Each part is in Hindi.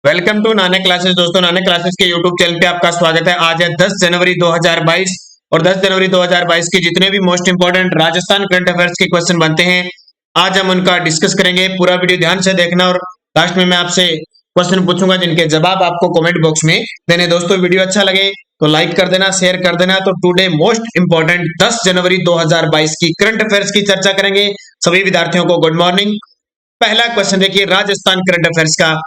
Welcome to Nanak classes. दोस्तों, नानक क्लासेस के यूट्यूब चैनल पे आपका स्वागत है। आज है 10 जनवरी 2022 और 10 जनवरी 2022 के जितने भी most important Rajasthan current affairs के क्वेश्चन बनते हैं, आज हम उनका डिस्कस करेंगे। पूरा वीडियो ध्यान से देखना और लास्ट में मैं आपसे क्वेश्चन पूछूंगा जिनके जवाब आपको कमेंट बॉक्स में देने। दोस्तों, वीडियो अच्छा लगे तो लाइक कर देना, शेयर कर देना। तो टुडे मोस्ट इंपोर्टेंट 10 जनवरी 2022 की करंट अफेयर्स की चर्चा करेंगे। सभी विद्यार्थियों को गुड मॉर्निंग। पहला क्वेश्चन देखिए राजस्थान करंट अफेयर्स का।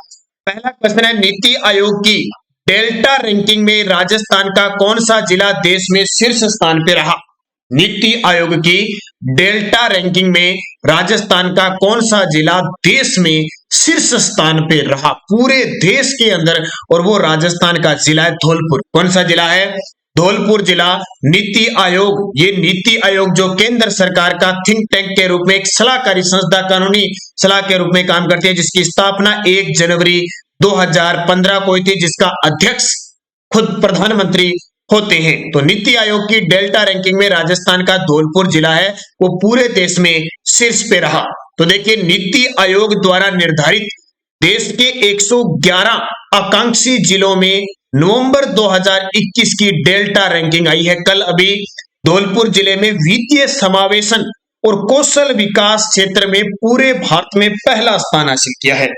पहला क्वेश्चन है, नीति आयोग की डेल्टा रैंकिंग में राजस्थान का कौन सा जिला देश में शीर्ष स्थान पे रहा? नीति आयोग की डेल्टा रैंकिंग में राजस्थान का कौन सा जिला देश में शीर्ष स्थान पे रहा पूरे देश के अंदर? और वो राजस्थान का जिला है धौलपुर। कौन सा जिला है? धौलपुर जिला। नीति आयोग, ये नीति आयोग जो केंद्र सरकार का थिंक टैंक के रूप में एक सलाहकारी संस्था, कानूनी सलाह के रूप में काम करती है, जिसकी स्थापना 1 जनवरी 2015 को हुई थी, जिसका अध्यक्ष खुद प्रधानमंत्री होते हैं। तो नीति आयोग की डेल्टा रैंकिंग में राजस्थान का धौलपुर जिला है, वो पूरे देश में शीर्ष पे रहा। तो देखिए, नीति आयोग द्वारा निर्धारित देश के 111 आकांक्षी जिलों में नवंबर 2021 की डेल्टा रैंकिंग आई है। कल अभी धौलपुर जिले में वित्तीय समावेशन और कौशल विकास क्षेत्र में पूरे भारत में पहला स्थान हासिल किया है।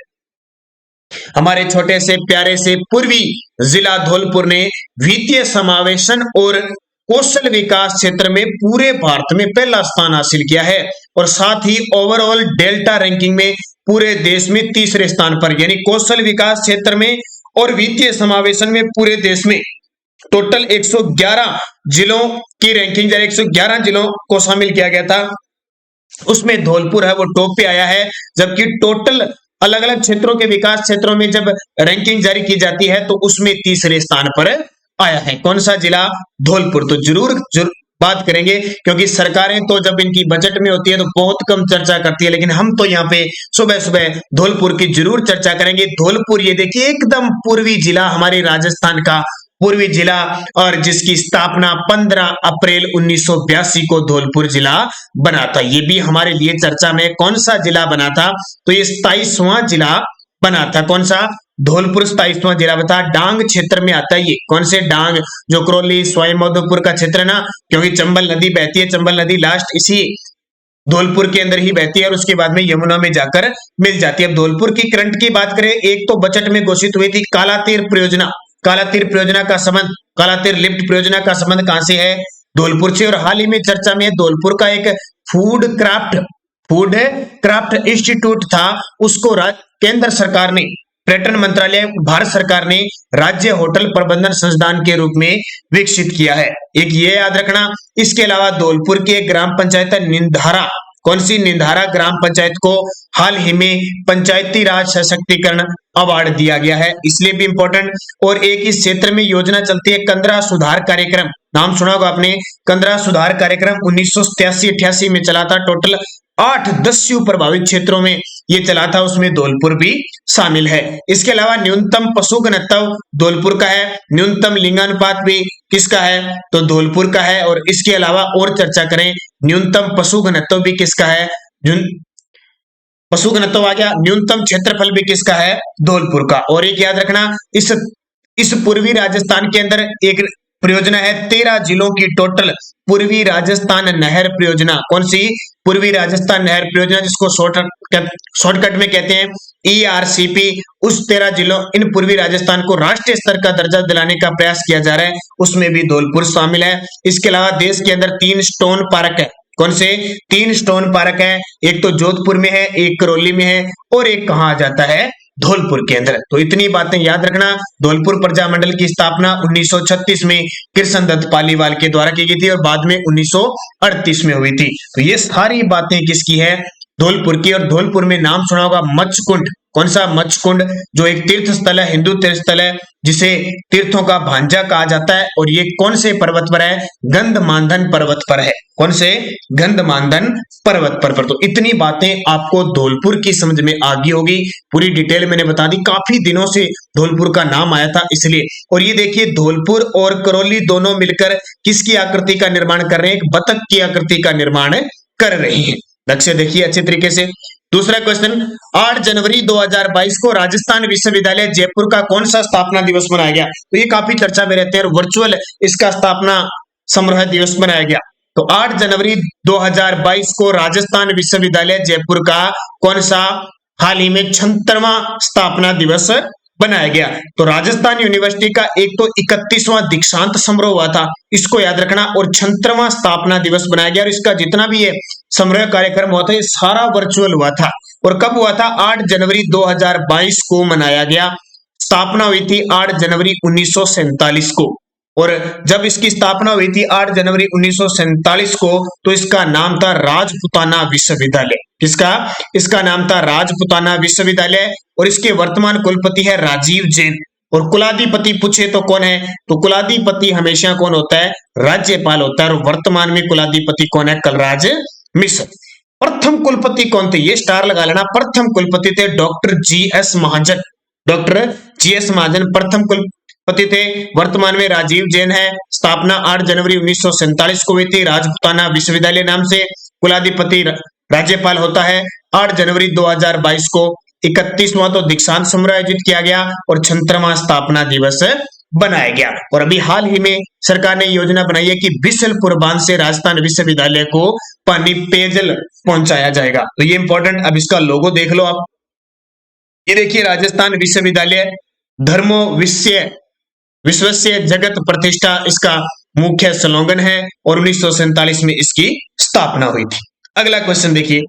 हमारे छोटे से प्यारे से पूर्वी जिला धौलपुर ने वित्तीय समावेशन और कौशल विकास क्षेत्र में पूरे भारत में पहला स्थान हासिल किया है, और साथ ही ओवरऑल डेल्टा रैंकिंग में पूरे देश में तीसरे स्थान पर, यानी कौशल विकास क्षेत्र में और वित्तीय समावेशन में पूरे देश में टोटल 111 जिलों की रैंकिंग, 111 जिलों को शामिल किया गया था, उसमें धौलपुर है वो टॉप पे आया है। जबकि टोटल अलग अलग क्षेत्रों के विकास क्षेत्रों में जब रैंकिंग जारी की जाती है तो उसमें तीसरे स्थान पर आया है। कौन सा जिला? धौलपुर। तो जरूर बात करेंगे, क्योंकि सरकारें तो जब इनकी बजट में होती है तो बहुत कम चर्चा करती है, लेकिन हम तो यहाँ पे सुबह सुबह धौलपुर की जरूर चर्चा करेंगे। धौलपुर, ये देखिए, एकदम पूर्वी जिला, हमारे राजस्थान का पूर्वी जिला, और जिसकी स्थापना 15 अप्रैल 1982 को धौलपुर जिला बना था। ये भी हमारे लिए चर्चा में। कौन सा जिला बना था? तो ये 27वां जिला बना था। कौन सा? धौलपुर 27वां जिला बता। डांग क्षेत्र में आता है ये। कौन से? डांग, जो करौली सवाई माधोपुर का क्षेत्र है ना, क्योंकि चंबल नदी बहती है, चंबल नदी लास्ट इसी धौलपुर के अंदर ही बहती है और उसके बाद में यमुना में जाकर मिल जाती है। अब धौलपुर की करंट की बात करें, एक तो बजट में घोषित हुई थी कालातीर परियोजना। कालातीर परियोजना का संबंध, कालातीर लिफ्ट परियोजना का संबंध कहां से है? धौलपुर से। और हाल ही में चर्चा में धौलपुर का एक फूड क्राफ्ट इंस्टीट्यूट था, उसको केंद्र सरकार ने, पर्यटन मंत्रालय, भारत सरकार ने राज्य होटल प्रबंधन संस्थान के रूप में विकसित किया है। एक ये याद रखना। इसके अलावा धौलपुर की एक ग्राम पंचायत है निंधारा। कौन सी? निंधारा ग्राम पंचायत को हाल ही में पंचायती राज सशक्तिकरण अवार्ड दिया गया है, इसलिए भी इंपॉर्टेंट। और एक इस क्षेत्र में योजना चलती है कंदरा सुधार कार्यक्रम। नाम सुना होगा आपने, कंदरा सुधार कार्यक्रम 1987-88 में चला था। टोटल 8 दस्यु प्रभावित क्षेत्रों में ये चला था, उसमें धौलपुर भी शामिल है। इसके अलावा न्यूनतम पशु घनत्व धौलपुर का है। न्यूनतम लिंगानुपात भी किसका है? तो धौलपुर का है। और इसके अलावा और चर्चा करें, न्यूनतम पशु घनत्व भी किसका है? पशु घनत्व आ गया। न्यूनतम क्षेत्रफल भी किसका है? धौलपुर का। और एक याद रखना, इस पूर्वी राजस्थान के अंदर एक परियोजना है 13 जिलों की टोटल, पूर्वी राजस्थान नहर परियोजना। कौन सी? पूर्वी राजस्थान नहर परियोजना, जिसको शॉर्टकट में कहते हैं ERCP। उस 13 जिलों, इन पूर्वी राजस्थान को राष्ट्रीय स्तर का दर्जा दिलाने का प्रयास किया जा रहा है, उसमें भी धौलपुर शामिल है। इसके अलावा देश के अंदर 3 स्टोन पार्क है। कौन से? 3 स्टोन पार्क है। एक तो जोधपुर में है, एक करौली में है, और एक कहां आ जाता है? धौलपुर के अंदर। तो इतनी बातें याद रखना। धौलपुर प्रजा मंडल की स्थापना 1936 में कृष्ण दत्त पालीवाल के द्वारा की गई थी और बाद में 1938 में हुई थी। तो ये सारी बातें किसकी है? धौलपुर की। और धौलपुर में नाम सुना होगा मच्छकुंड। कौन सा? मच्छकुंड, जो एक तीर्थ स्थल है, हिंदू तीर्थ स्थल है, जिसे तीर्थों का भांजा कहा जाता है। और ये कौन से पर्वत पर है? गंधमार्दन पर्वत पर है। कौन से? गंधमार्दन पर्वत पर। तो इतनी बातें आपको धौलपुर की समझ में आ गई होगी। पूरी डिटेल मैंने बता दी, काफी दिनों से धौलपुर का नाम आया था इसलिए। और ये देखिए, धौलपुर और करौली दोनों मिलकर किसकी आकृति का निर्माण कर रहे हैं? एक बतख की आकृति का निर्माण कर रहे हैं। लक्ष्य देखिए अच्छे तरीके से। दूसरा क्वेश्चन, 8 जनवरी 2022 को राजस्थान विश्वविद्यालय जयपुर का कौन सा स्थापना दिवस मनाया गया? तो ये काफी चर्चा में रहते हैं, वर्चुअल इसका स्थापना समारोह दिवस मनाया गया। तो 8 जनवरी 2022 को राजस्थान विश्वविद्यालय जयपुर का कौन सा हाल ही में 76वां स्थापना दिवस बनाया गया? तो राजस्थान यूनिवर्सिटी का एक तो 31वां दीक्षांत समारोह हुआ था, इसको याद रखना, और 76वां स्थापना दिवस बनाया गया। और इसका जितना भी ये समारोह कार्यक्रम हुआ था ये सारा वर्चुअल हुआ था। और कब हुआ था? 8 जनवरी 2022 को मनाया गया। स्थापना हुई थी 8 जनवरी 1947 को। और जब इसकी स्थापना हुई थी 8 जनवरी 1947 को, तो इसका नाम था राजपुताना विश्वविद्यालय। किसका? इसका नाम था राजपुताना विश्वविद्यालय। और इसके वर्तमान कुलपति है राजीव जैन। और कुलाधिपति पूछे तो कौन है? तो कुलाधिपति हमेशा कौन होता है? राज्यपाल होता है। और वर्तमान में कुलाधिपति कौन है? कलराज मिश्र। प्रथम कुलपति कौन थे? ये स्टार लगा लेना। प्रथम कुलपति थे doctor G S. Mahajan. Doctor G S. Mahajan प्रथम कुलपति थे। वर्तमान में राजीव जैन है। स्थापना 8 जनवरी 1947 को हुई थी राजपुताना विश्वविद्यालय नाम से। कुलाधिपति राज्यपाल होता है। 8 जनवरी 2022 को 31वां तो दीक्षांत समारोह आयोजित किया गया और 76वां स्थापना दिवस बनाया गया। और अभी हाल ही में सरकार ने योजना बनाई है कि बिशलपुर बांध से राजस्थान विश्वविद्यालय को पानी पेयजल पहुंचाया जाएगा। तो ये इंपॉर्टेंट, अब इसका लोगो देख लो आप। ये देखिए, राजस्थान विश्वविद्यालय धर्मो विश्वस्य जगत प्रतिष्ठा इसका मुख्य स्लोगन है और 1947 में इसकी स्थापना हुई थी। अगला क्वेश्चन देखिए,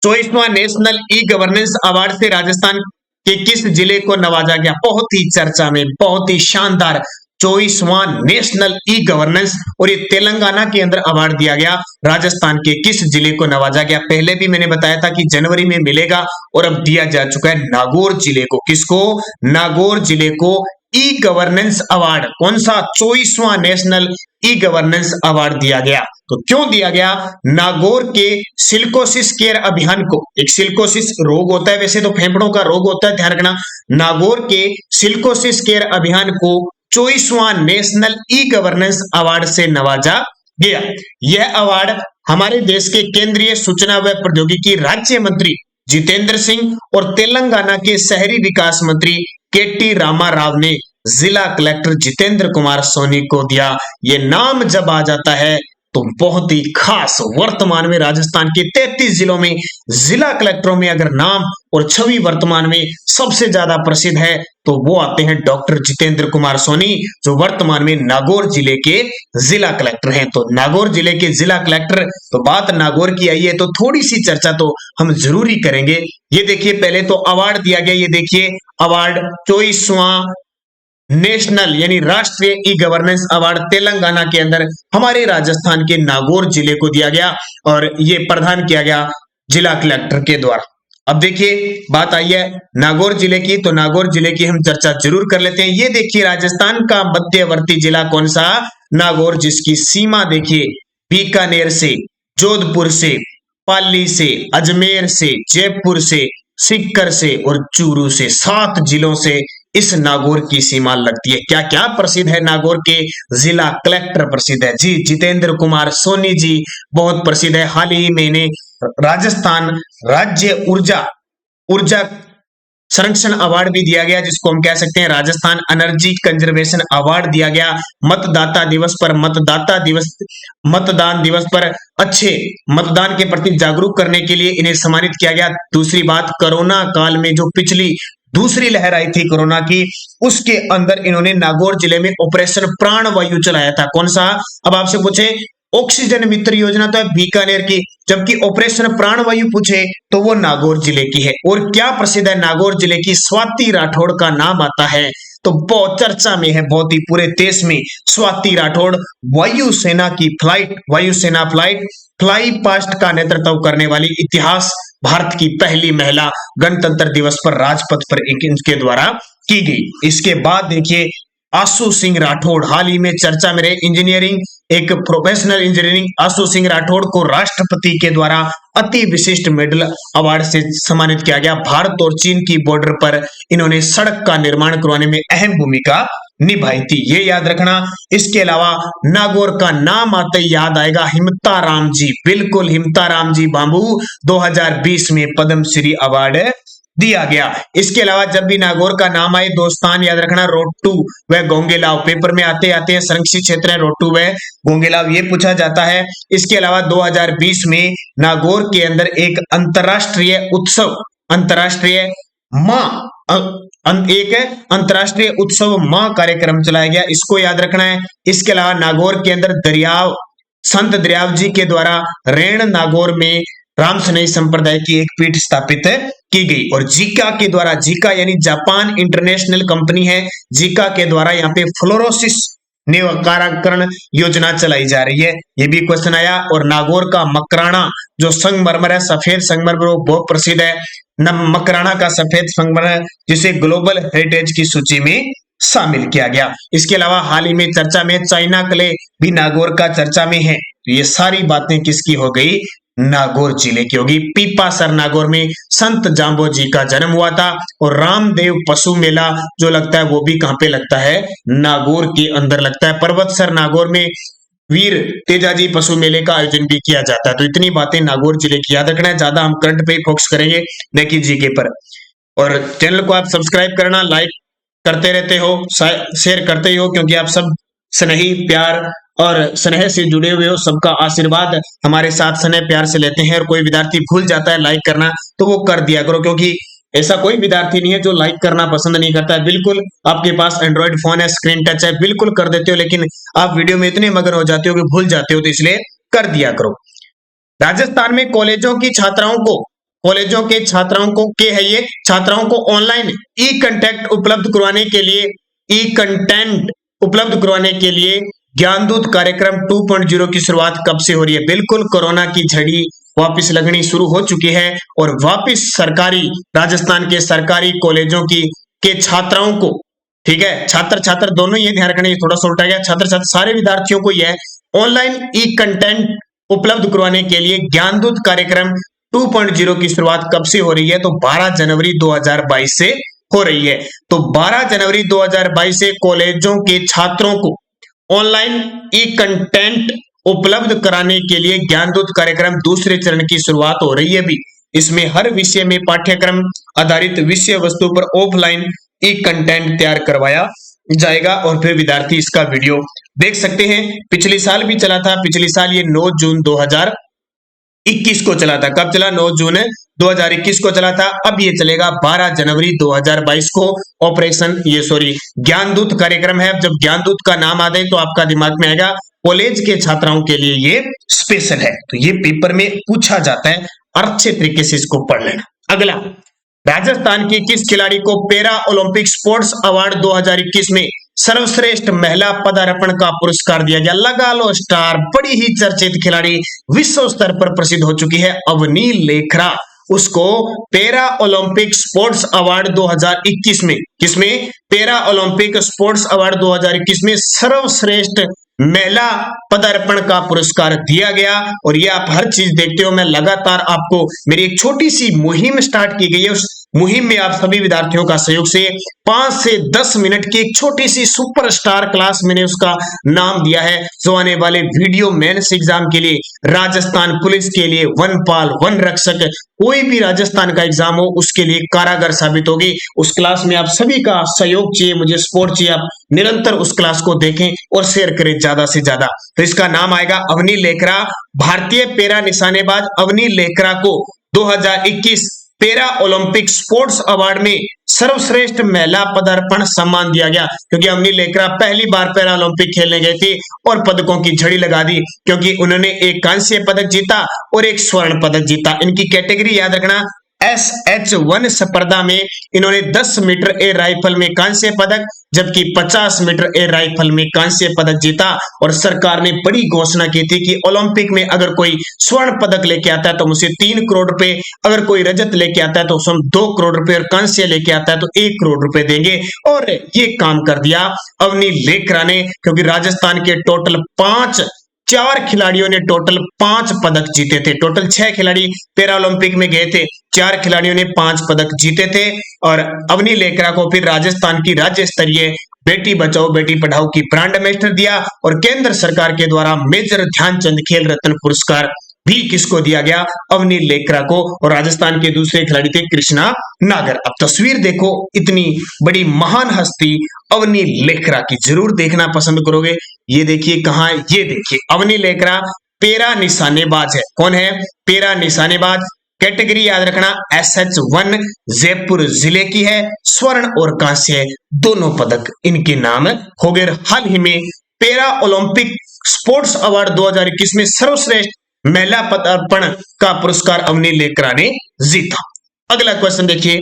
24वां नेशनल ई गवर्नेंस अवार्ड से राजस्थान के किस जिले को नवाजा गया? बहुत ही चर्चा में, बहुत ही शानदार 24वां नेशनल ई गवर्नेंस, और ये तेलंगाना के अंदर अवार्ड दिया गया। राजस्थान के किस जिले को नवाजा गया? पहले भी मैंने बताया था कि जनवरी में मिलेगा और अब दिया जा चुका है नागौर जिले को। किसको? नागौर जिले को ई गवर्नेंस अवार्ड। कौन सा? 24वां नेशनल ई गवर्नेंस अवार्ड दिया गया। तो क्यों दिया गया? नागौर के सिलिकोसिस केयर अभियान को, एक सिलिकोसिस रोग होता है, वैसे तो फेफड़ों का रोग होता है, ध्यान रखना, नागौर के सिलिकोसिस केयर अभियान को 24वां नेशनल ई गवर्नेंस अवार्ड से नवाजा गया। यह अवार्ड हमारे देश के केंद्रीय सूचना व प्रौद्योगिकी राज्य मंत्री जितेंद्र सिंह और तेलंगाना के शहरी विकास मंत्री के.टी. रामा राव ने जिला कलेक्टर जितेंद्र कुमार सोनी को दिया। ये नाम जब आ जाता है तो बहुत ही खास, वर्तमान में राजस्थान के 33 जिलों में जिला कलेक्टरों में अगर नाम और छवि वर्तमान में सबसे ज्यादा प्रसिद्ध है तो वो आते हैं डॉक्टर जितेंद्र कुमार सोनी, जो वर्तमान में नागौर जिले के जिला कलेक्टर हैं। तो नागौर जिले के जिला कलेक्टर, तो बात नागौर की आई है तो थोड़ी सी चर्चा तो हम जरूरी करेंगे। ये देखिए, पहले तो अवार्ड दिया गया, ये देखिए अवार्ड 24वां नेशनल यानी राष्ट्रीय ई गवर्नेंस अवार्ड तेलंगाना के अंदर हमारे राजस्थान के नागौर जिले को दिया गया और ये प्रदान किया गया जिला कलेक्टर के द्वारा। अब देखिए, बात आई है नागौर जिले की, तो नागौर जिले की हम चर्चा जरूर कर लेते हैं। ये देखिए, राजस्थान का मध्यवर्ती जिला कौन सा? नागौर, जिसकी सीमा देखिए बीकानेर से, जोधपुर से, पाली से, अजमेर से, जयपुर से, सीकर से और चूरू से, 7 जिलों से इस नागौर की सीमा लगती है। क्या क्या प्रसिद्ध है? नागौर के जिला कलेक्टर प्रसिद्ध है जी, जितेंद्र कुमार सोनी जी बहुत प्रसिद्ध है। हाल ही में राजस्थान राज्य ऊर्जा संरक्षण अवार्ड भी दिया गया, जिसको हम कह सकते हैं राजस्थान एनर्जी कंजर्वेशन अवार्ड दिया गया। मतदान दिवस पर अच्छे मतदान के प्रति जागरूक करने के लिए इन्हें सम्मानित किया गया। दूसरी बात, कोरोना काल में जो पिछली दूसरी लहर आई थी कोरोना की, उसके अंदर इन्होंने नागौर जिले में ऑपरेशन प्राणवायु चलाया था। कौन सा? अब आपसे पूछे ऑक्सीजन मित्र योजना तो है बीकानेर की, जबकि ऑपरेशन प्राणवायु पूछे तो वो नागौर जिले की है। और क्या प्रसिद्ध है नागौर जिले की? स्वाति राठौड़ का नाम आता है तो बहुत चर्चा में है, बहुत ही पूरे देश में। स्वाति राठौड़ वायुसेना फ्लाइट फ्लाई पास्ट का नेतृत्व करने वाली, इतिहास भारत की पहली महिला, गणतंत्र दिवस पर राजपथ पर इनके द्वारा की गई। इसके बाद देखिए आशु सिंह राठौड़, हाल ही में चर्चा में रहे, इंजीनियरिंग, एक प्रोफेशनल इंजीनियरिंग, आशु सिंह राठौड़ को राष्ट्रपति के द्वारा अति विशिष्ट मेडल अवार्ड से सम्मानित किया गया। भारत और चीन की बॉर्डर पर इन्होंने सड़क का निर्माण करवाने में अहम भूमिका निभाई थी, ये याद रखना। इसके अलावा नागौर का नाम आते ही याद आएगा हिमताराम जी, बिल्कुल हिमताराम जी बाबू 2020 में पद्मश्री अवार्ड दिया गया। इसके अलावा जब भी नागौर का नाम आए दोस्तान याद रखना रोटू व गोंगेलाव, पेपर में आते आते हैं संरक्षित क्षेत्र है रोटू व गोंगेलाव, ये पूछा जाता है। इसके अलावा 2020 में नागौर के अंदर एक अंतरराष्ट्रीय उत्सव, अंतरराष्ट्रीय माँ कार्यक्रम चलाया गया, इसको याद रखना है। इसके अलावा नागौर के अंदर दरियाव संत दरियाव जी के द्वारा रेण नागौर में राम सनई संप्रदाय की एक पीठ स्थापित की गई। और जीका के द्वारा, जीका यानी जापान इंटरनेशनल कंपनी है, जीका के द्वारा यहाँ पे फ्लोरोसिस निवारकरण योजना चलाई जा रही है, ये भी क्वेश्चन आया। और नागौर का मकराना जो संगमरमर है, सफेद संगमरमर, वो बहुत प्रसिद्ध है। मकराना का सफेद संगमरमर जिसे ग्लोबल हेरिटेज की सूची में शामिल किया गया। इसके अलावा हाल ही में चर्चा में चाइना क्ले भी नागौर का चर्चा में है। तो ये सारी बातें किसकी हो गई? नागौर जिले की होगी। पीपासर नागौर में संत जाम्बो जी का जन्म हुआ था। और रामदेव पशु मेला जो लगता है वो भी कहां पे लगता है? नागौर के अंदर लगता है। पर्वतसर नागौर में वीर तेजाजी पशु मेले का आयोजन भी किया जाता है। तो इतनी बातें नागौर जिले की याद रखना है, ज्यादा हम करंट पे फोकस करेंगे देखिए जीके पर। और चैनल को आप सब्सक्राइब करना, लाइक करते रहते हो, शेयर करते ही हो, क्योंकि आप सब स्नेही प्यार और स्नेह से जुड़े हुए हो, सबका आशीर्वाद हमारे साथ स्नेह प्यार से लेते हैं। और कोई विद्यार्थी भूल जाता है लाइक करना तो वो कर दिया करो, क्योंकि ऐसा कोई विद्यार्थी नहीं है जो लाइक करना पसंद नहीं करता है। बिल्कुल आपके पास एंड्रॉइड फोन है, स्क्रीन टच है, बिल्कुल कर देते हो, लेकिन आप वीडियो में इतने मगन हो जाते हो कि भूल जाते हो, तो इसलिए कर दिया करो। राजस्थान में कॉलेजों के छात्राओं को ऑनलाइन ई कंटेंट उपलब्ध करवाने के लिए ज्ञानदूत कार्यक्रम 2.0 की शुरुआत कब से हो रही है? बिल्कुल कोरोना की झड़ी वापस लगनी शुरू हो चुकी है और वापस राजस्थान के सरकारी कॉलेजों के छात्राओं को, ठीक है, छात्र दोनों, ये ध्यान रखना, ये थोड़ा सा उल्टा गया, छात्र सारे विद्यार्थियों को यह ऑनलाइन ई कंटेंट उपलब्ध करवाने के लिए ज्ञानदूत कार्यक्रम 2.0 की शुरुआत कब से हो रही है? तो 12 जनवरी 2022 से हो रही है। तो 12 जनवरी 2022 से कॉलेजों के छात्रों को ऑनलाइन ई कंटेंट उपलब्ध कराने के लिए ज्ञानदूत कार्यक्रम दूसरे चरण की शुरुआत हो रही है भी। इसमें हर विषय में पाठ्यक्रम आधारित विषय वस्तु पर ऑफलाइन ई कंटेंट तैयार करवाया जाएगा और फिर विद्यार्थी इसका वीडियो देख सकते हैं। पिछले साल भी चला था, पिछले साल ये 9 जून 2021 को चला था। कब चला? 9 जून 2021 को चला था। अब ये चलेगा 12 जनवरी 2022 को। ज्ञानदूत कार्यक्रम है। जब ज्ञानदूत का नाम आ जाए तो आपका दिमाग में आएगा कॉलेज के छात्राओं के लिए ये स्पेशल है, तो ये पेपर में पूछा जाता है, अच्छे तरीके से इसको पढ़ लेना। अगला, राजस्थान की किस खिलाड़ी को पैरा ओलंपिक स्पोर्ट्स अवार्ड 2021 में सर्वश्रेष्ठ महिला पदार्पण का पुरस्कार दिया गया? लगा लो स्टार, बड़ी ही चर्चित खिलाड़ी, विश्व स्तर पर प्रसिद्ध हो चुकी है अवनी लेखरा। उसको पैरा ओलंपिक स्पोर्ट्स अवार्ड 2021 में, किसमें? पैरा ओलंपिक स्पोर्ट्स अवार्ड 2021 में सर्वश्रेष्ठ महिला पदार्पण का पुरस्कार दिया गया। और ये आप हर चीज देखते हो, मैं लगातार आपको, मेरी एक छोटी सी मुहिम स्टार्ट की गई है, उस मुहिम में आप सभी विद्यार्थियों का सहयोग से 5 से 10 मिनट की एक छोटी सी सुपरस्टार क्लास मैंने उसका नाम दिया है, जो आने वाले वीडियो मेंस एग्जाम के लिए, राजस्थान पुलिस के लिए, वनपाल, वन रक्षक, कोई भी राजस्थान का एग्जाम हो उसके लिए कारागर साबित होगी। उस क्लास में आप सभी का सहयोग चाहिए, मुझे सपोर्ट चाहिए। आप निरंतर उस क्लास को देखें और शेयर करें ज्यादा से ज्यादा। तो इसका नाम आएगा अवनी लेखरा। भारतीय पैरा निशानेबाज अवनी लेखरा को 2021 पैरा ओलंपिक स्पोर्ट्स अवार्ड में सर्वश्रेष्ठ महिला पदार्पण सम्मान दिया गया, क्योंकि अवनी लेखरा पहली बार पैरा ओलंपिक खेलने गए थे और पदकों की झड़ी लगा दी, क्योंकि उन्होंने एक कांस्य पदक जीता और एक स्वर्ण पदक जीता। इनकी कैटेगरी याद रखना, SH1 स्पर्धा में इन्होंने 10 मीटर एयर राइफल में कांस्य पदक, जबकि 50 मीटर एयर राइफल में कांस्य पदक जीता। और सरकार ने बड़ी घोषणा की थी कि ओलंपिक में अगर कोई स्वर्ण पदक लेके आता है तो उसे 3 करोड़ रुपए, अगर कोई रजत लेके आता है तो उसे 2 करोड़ रुपए, और कांस्य लेके आता है तो 1 करोड़ रुपए देंगे। और ये काम कर दिया अवनी लेखरा ने, क्योंकि राजस्थान के टोटल 4 खिलाड़ियों ने टोटल 5 पदक जीते थे। टोटल 6 खिलाड़ी पैरा ओलंपिक में गए थे, 4 खिलाड़ियों ने 5 पदक जीते थे। और अवनी लेखरा को फिर राजस्थान की राज्य स्तरीय बेटी बचाओ बेटी पढ़ाओ की ब्रांड एम्बेसडर दिया और केंद्र सरकार के द्वारा मेजर ध्यानचंद खेल रत्न पुरस्कार भी किसको दिया गया? अवनी लेकरा को। और राजस्थान के दूसरे खिलाड़ी थे कृष्णा नागर। अब तस्वीर देखो, इतनी बड़ी महान हस्ती अवनी लेकरा की जरूर देखना पसंद करोगे। ये देखिए कहाँ, ये देखिए अवनी लेकरा पेरा निशानेबाज है। कौन है? पेरा निशानेबाज। कैटेगरी याद रखना SH1 जयपुर जिले की है। स्वर्ण और कांस्य दोनों पदक इनके नाम हो गए। हाल ही में पैरा ओलंपिक स्पोर्ट्स अवार्ड 2021 में सर्वश्रेष्ठ महिला पदार्पण का पुरस्कार अवनी लेकरा ने जीता। अगला क्वेश्चन देखिए,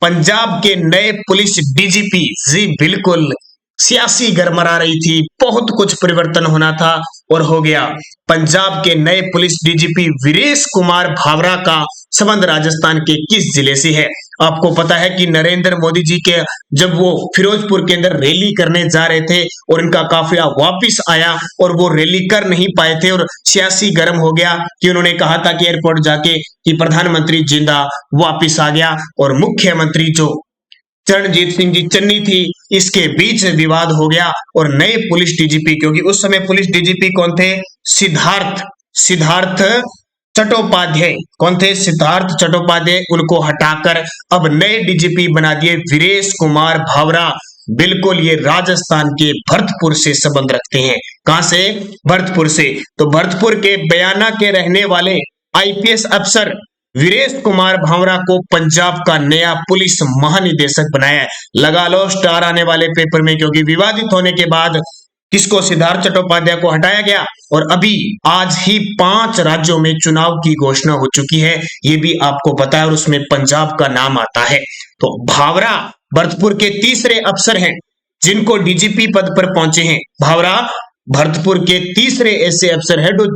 पंजाब के नए पुलिस डीजीपी, जी बिल्कुल, सियासी गरमरा रही थी, बहुत कुछ परिवर्तन होना था और हो गया। पंजाब के नए पुलिस डीजीपी वीरेश कुमार भावरा का संबंध राजस्थान के किस जिले से है? आपको पता है कि नरेंद्र मोदी जी के जब वो फिरोजपुर के अंदर रैली करने जा रहे थे और इनका काफिला वापस आया और वो रैली कर नहीं पाए थे और सियासी गर्म हो गया कि उन्होंने कहा था कि एयरपोर्ट जाके कि प्रधानमंत्री जिंदा वापिस आ गया और मुख्यमंत्री जो चरणजीत सिंह जी चन्नी थी, इसके बीच विवाद हो गया और नए पुलिस डीजीपी, क्योंकि उस समय पुलिस डीजीपी कौन थे? सिद्धार्थ चट्टोपाध्याय। कौन थे? सिद्धार्थ चट्टोपाध्याय। उनको हटाकर अब नए डीजीपी बना दिए वीरेश कुमार भावरा। बिल्कुल, ये राजस्थान के भरतपुर से संबंध रखते हैं। कहां से? भरतपुर से। तो भरतपुर के बयाना के रहने वाले आईपीएस अफसर वीरेश कुमार भावरा को पंजाब का नया पुलिस महानिदेशक बनाया है। लगा लो स्टार आने वाले पेपर में, क्योंकि विवादित होने के बाद किसको? सिद्धार्थ चट्टोपाध्याय को हटाया गया और अभी आज ही 5 राज्यों में चुनाव की घोषणा हो चुकी है, ये भी आपको पता है, और उसमें पंजाब का नाम आता है। तो भावरा भरतपुर के तीसरे अफसर हैं जिनको डीजीपी पद पर पहुंचे हैं। भावरा भरतपुर के तीसरे ऐसे अफसर हैं जो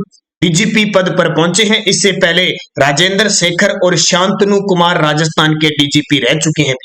डीजीपी पद पर पहुंचे हैं। इससे पहले राजेंद्र शेखर और शांतनु कुमार राजस्थान के डीजीपी रह चुके हैं।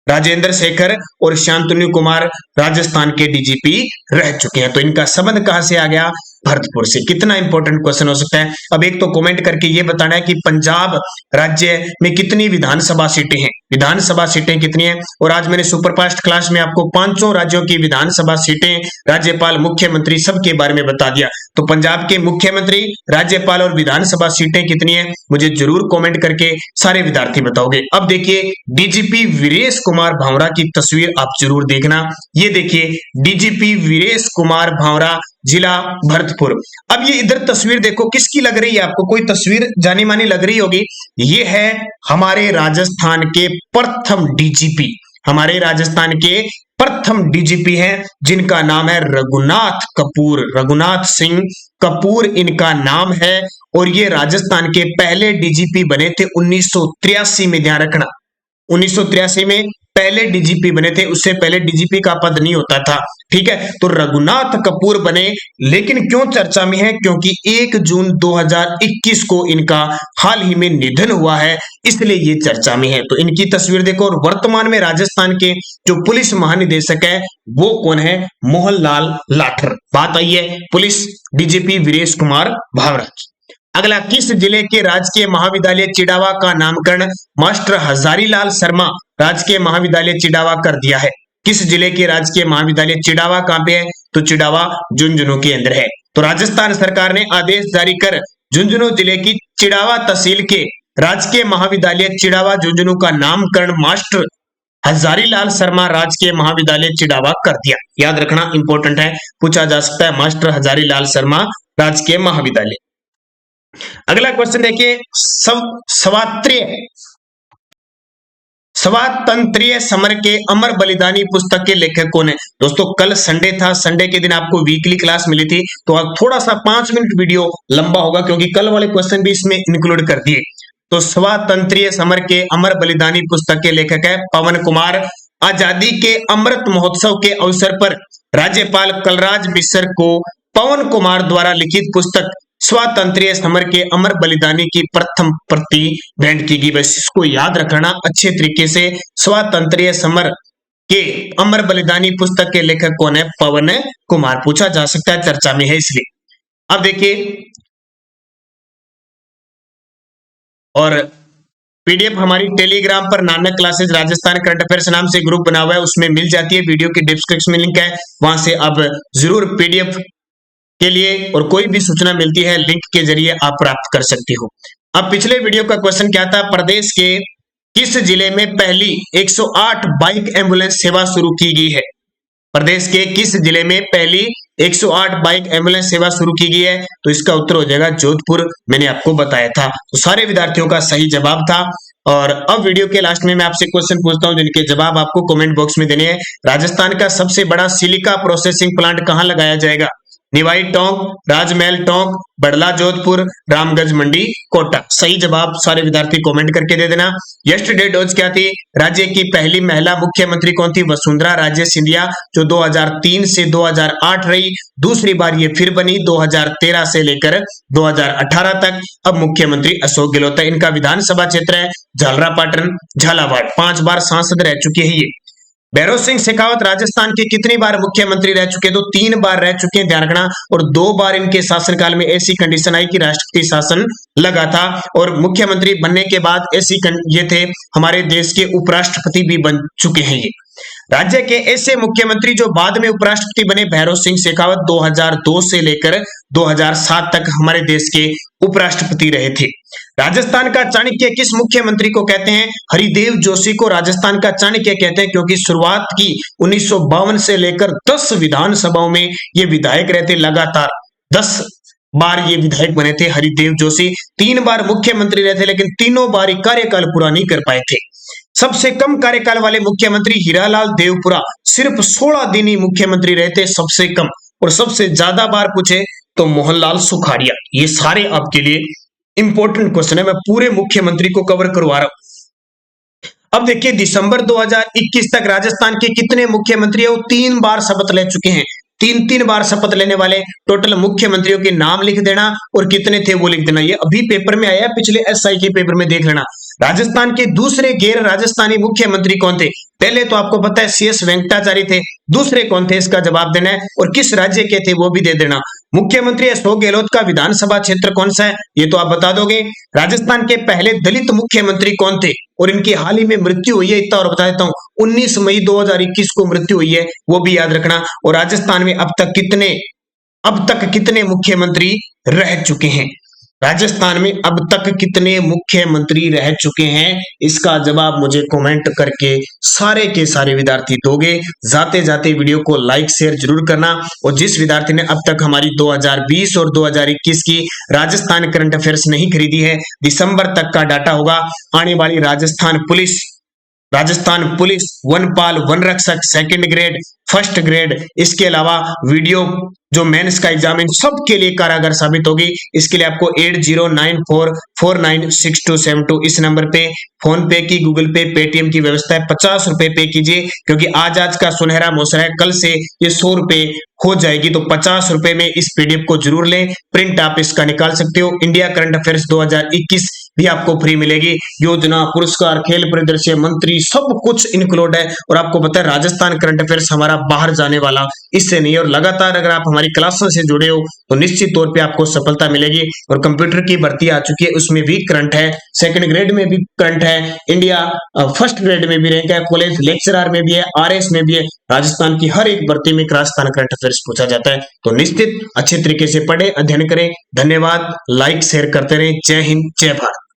राजेंद्र शेखर और शांतनु कुमार राजस्थान के डीजीपी रह चुके हैं। तो इनका संबंध कहां से आ गया? भरतपुर से। कितना इंपॉर्टेंट क्वेश्चन हो सकता है। अब एक तो कमेंट करके ये बताना है कि पंजाब राज्य में कितनी विधानसभा सीटें हैं, विधानसभा सीटें कितनी हैं। और आज मैंने सुपरफास्ट क्लास में आपको 5 राज्यों की विधानसभा सीटें, राज्यपाल, मुख्यमंत्री सबके बारे में बता दिया। तो पंजाब के मुख्यमंत्री, राज्यपाल और विधानसभा सीटें कितनी है, मुझे जरूर कमेंट करके सारे विद्यार्थी बताओगे। अब देखिए डीजीपी वीरेश कुमार भावरा की तस्वीर आप जरूर देखना। ये देखिए डीजीपी वीरेश कुमार भावरा, जिला भरतपुर। अब ये इधर तस्वीर देखो, किसकी लग रही है आपको? कोई तस्वीर जानी मानी लग रही होगी। ये है हमारे राजस्थान के प्रथम डीजीपी, हमारे राजस्थान के प्रथम डीजीपी हैं जिनका नाम है रघुनाथ कपूर, रघुनाथ सिंह कपूर इनका नाम है। और ये राजस्थान के पहले डीजीपी बने थे 1983 में। ध्यान रखना 1983 में पहले डीजीपी बने थे, उससे पहले डीजीपी का पद नहीं होता था। ठीक है, तो रघुनाथ कपूर बने। लेकिन क्यों चर्चा में है? क्योंकि 1 जून 2021 को इनका हाल ही में निधन हुआ है, इसलिए ये चर्चा में है। तो इनकी तस्वीर देखो। और वर्तमान में राजस्थान के जो पुलिस महानिदेशक है वो कौन है? मोहनलाल लाठर। बात आई है पुलिस डीजीपी वीरेश कुमार भावरा की। अगला, किस जिले के राजकीय महाविद्यालय चिड़ावा का नामकरण मास्टर हजारीलाल शर्मा राजकीय महाविद्यालय चिड़ावा कर दिया है? किस जिले के राजकीय महाविद्यालय चिड़ावा कहां पे है? तो चिड़ावा झुंझुनू के अंदर है। तो राजस्थान सरकार ने आदेश जारी कर झुंझुनू जिले की चिड़ावा तहसील के राजकीय महाविद्यालय चिड़ावा झुंझुनू का नामकरण मास्टर हजारीलाल शर्मा राजकीय महाविद्यालय चिड़ावा कर दिया। याद रखना, इंपॉर्टेंट है, पूछा जा सकता है। मास्टर हजारीलाल शर्मा राजकीय महाविद्यालय। अगला क्वेश्चन देखिए, स्वातंत्र्य समर के अमर बलिदानी पुस्तक के लेखक कौन है? दोस्तों कल संडे था, संडे के दिन आपको वीकली क्लास मिली थी, तो अब थोड़ा सा 5 मिनट वीडियो लंबा होगा क्योंकि कल वाले क्वेश्चन भी इसमें इंक्लूड कर दिए। तो स्वातंत्र्य समर के अमर बलिदानी पुस्तक के लेखक है पवन कुमार। आजादी के अमृत महोत्सव के अवसर पर राज्यपाल कलराज मिश्र को पवन कुमार द्वारा लिखित पुस्तक स्वातंत्र्य समर के अमर बलिदानी की प्रथम प्रति भेंट की गई। बस इसको याद रखना अच्छे तरीके से। स्वातंत्र्य समर के अमर बलिदानी पुस्तक के लेखक कौन है? पवन कुमार। पूछा जा सकता है, चर्चा में है इसलिए। अब देखिए, और पीडीएफ हमारी टेलीग्राम पर Nanak classes Rajasthan current affairs नाम से ग्रुप बना हुआ है, उसमें मिल जाती है। वीडियो की डिस्क्रिप्शन में लिंक है, वहां से आप जरूर पीडीएफ के लिए और कोई भी सूचना मिलती है लिंक के जरिए आप प्राप्त कर सकते हो। अब पिछले वीडियो का क्वेश्चन क्या था, प्रदेश के किस जिले में पहली 108 बाइक एम्बुलेंस सेवा शुरू की गई है? प्रदेश के किस जिले में पहली 108 बाइक एम्बुलेंस सेवा शुरू की गई है? तो इसका उत्तर हो जाएगा जोधपुर, मैंने आपको बताया था। तो सारे विद्यार्थियों का सही जवाब था। और अब वीडियो के लास्ट में मैं आपसे क्वेश्चन पूछता हूं जिनके जवाब आपको कमेंट बॉक्स में देने हैं। राजस्थान का सबसे बड़ा सिलिका प्रोसेसिंग प्लांट कहां लगाया जाएगा? निवाई टोंक, राजमहल टोंक, बड़ला जोधपुर, रामगंज मंडी कोटा। सही जवाब सारे विद्यार्थी कमेंट करके दे देना। यस्टरडे डोज क्या थी? राज्य की पहली महिला मुख्यमंत्री कौन थी? वसुंधरा राजे सिंधिया, जो 2003 से 2008 रही। दूसरी बार ये फिर बनी 2013 से लेकर 2018 तक। अब मुख्यमंत्री अशोक गहलोत है। इनका विधानसभा क्षेत्र है झालरापाटन झालावाड़। 5 बार सांसद रह चुके हैं ये। भैरव सिंह शेखावत राजस्थान के कितनी बार मुख्यमंत्री रह चुके? तो 3 बार रह चुके हैं, ध्यान रखना। और 2 बार इनके शासनकाल में ऐसी कंडीशन आई कि राष्ट्रपति शासन लगा था। और मुख्यमंत्री बनने के बाद ये थे हमारे देश के उपराष्ट्रपति भी बन चुके हैं ये। राज्य के ऐसे मुख्यमंत्री जो बाद में उपराष्ट्रपति बने, भैरव सिंह शेखावत 2002 से लेकर 2007 तक हमारे देश के उपराष्ट्रपति रहे थे। राजस्थान का चाणक्य किस मुख्यमंत्री को कहते हैं? हरिदेव जोशी को राजस्थान का चाणक्य कहते हैं, क्योंकि शुरुआत की 1952 से लेकर 10 विधानसभाओं में ये विधायक रहते। लगातार 10 बार ये विधायक बने थे हरिदेव जोशी। 3 बार मुख्यमंत्री रहे थे, लेकिन तीनों बार कार्यकाल पूरा नहीं कर पाए थे। सबसे कम कार्यकाल वाले मुख्यमंत्री हीरालाल देवपुरा, सिर्फ 16 दिन ही मुख्यमंत्री रहे थे, सबसे कम। और सबसे ज्यादा बार पूछे तो मोहनलाल सुखाड़िया। ये सारे आपके लिए इंपॉर्टेंट क्वेश्चन है, मैं पूरे मुख्यमंत्री को कवर करवा रहा हूं। अब देखिए, दिसंबर 2021 तक राजस्थान के कितने मुख्यमंत्री है? वो 3 बार शपथ ले चुके हैं। 3 बार शपथ लेने वाले टोटल मुख्यमंत्रियों के नाम लिख देना और कितने थे वो लिख देना। ये अभी पेपर में आया है, पिछले एसआई के पेपर में देख लेना। राजस्थान के दूसरे गैर राजस्थानी मुख्यमंत्री कौन थे? पहले तो आपको पता है CS वेंकटाचार्य थे। दूसरे कौन थे? इसका जवाब देना है। और किस राज्य के थे वो भी दे देना। मुख्यमंत्री अशोक गहलोत का विधानसभा क्षेत्र कौन सा है? ये तो आप बता दोगे। राजस्थान के पहले दलित मुख्यमंत्री कौन थे और इनकी हाल ही में मृत्यु हुई है? इतना और बता देता हूं, 19 मई 2021 को मृत्यु हुई है, वो भी याद रखना। और राजस्थान में अब तक कितने मुख्यमंत्री रह चुके हैं? राजस्थान में अब तक कितने मुख्यमंत्री रह चुके हैं? इसका जवाब मुझे कमेंट करके सारे के सारे विद्यार्थी दोगे। जाते जाते वीडियो को लाइक शेयर जरूर करना। और जिस विद्यार्थी ने अब तक हमारी 2020 और 2021 की राजस्थान करंट अफेयर्स नहीं खरीदी है, दिसंबर तक का डाटा होगा। आने वाली राजस्थान पुलिस वनपाल वन रक्षक सेकंड ग्रेड फर्स्ट ग्रेड, इसके अलावा वीडियो जो मेंस का एग्जाम, इन सब के लिए कारागर साबित होगी। इसके लिए आपको 8094496272 इस नंबर पे फोन पे की, गूगल पे, पेटीएम की व्यवस्था है। 50 रुपए पे कीजिए, क्योंकि आज का सुनहरा मौसम है, कल से ये 100 रुपए हो जाएगी। तो 50 रुपए में इस पीडीएफ को जरूर लें, प्रिंट आप इसका निकाल सकते हो। इंडिया करंट अफेयर्स 2021 भी आपको फ्री मिलेगी। योजना, पुरस्कार, खेल परिदृश्य, मंत्री, सब कुछ इंक्लूड है। और आपको पता है राजस्थान करंट अफेयर्स हमारा बाहर जाने वाला इससे नहीं। और लगातार अगर आप हमारी क्लासेस से जुड़े हो तो निश्चित तौर पे आपको सफलता मिलेगी। और कंप्यूटर की भर्ती आ चुकी है, उसमें भी करंट है, सेकंड ग्रेड में भी करंट है, इंडिया फर्स्ट ग्रेड में भी रैंक है, कॉलेज लेक्चरर में भी है, RS में भी है। राजस्थान की हर एक भर्ती में राजस्थान करंट अफेयर्स पूछा जाता है। तो निश्चित अच्छे तरीके से पढ़े, अध्ययन करें। धन्यवाद। लाइक शेयर करते रहें। जय हिंद, जय भारत।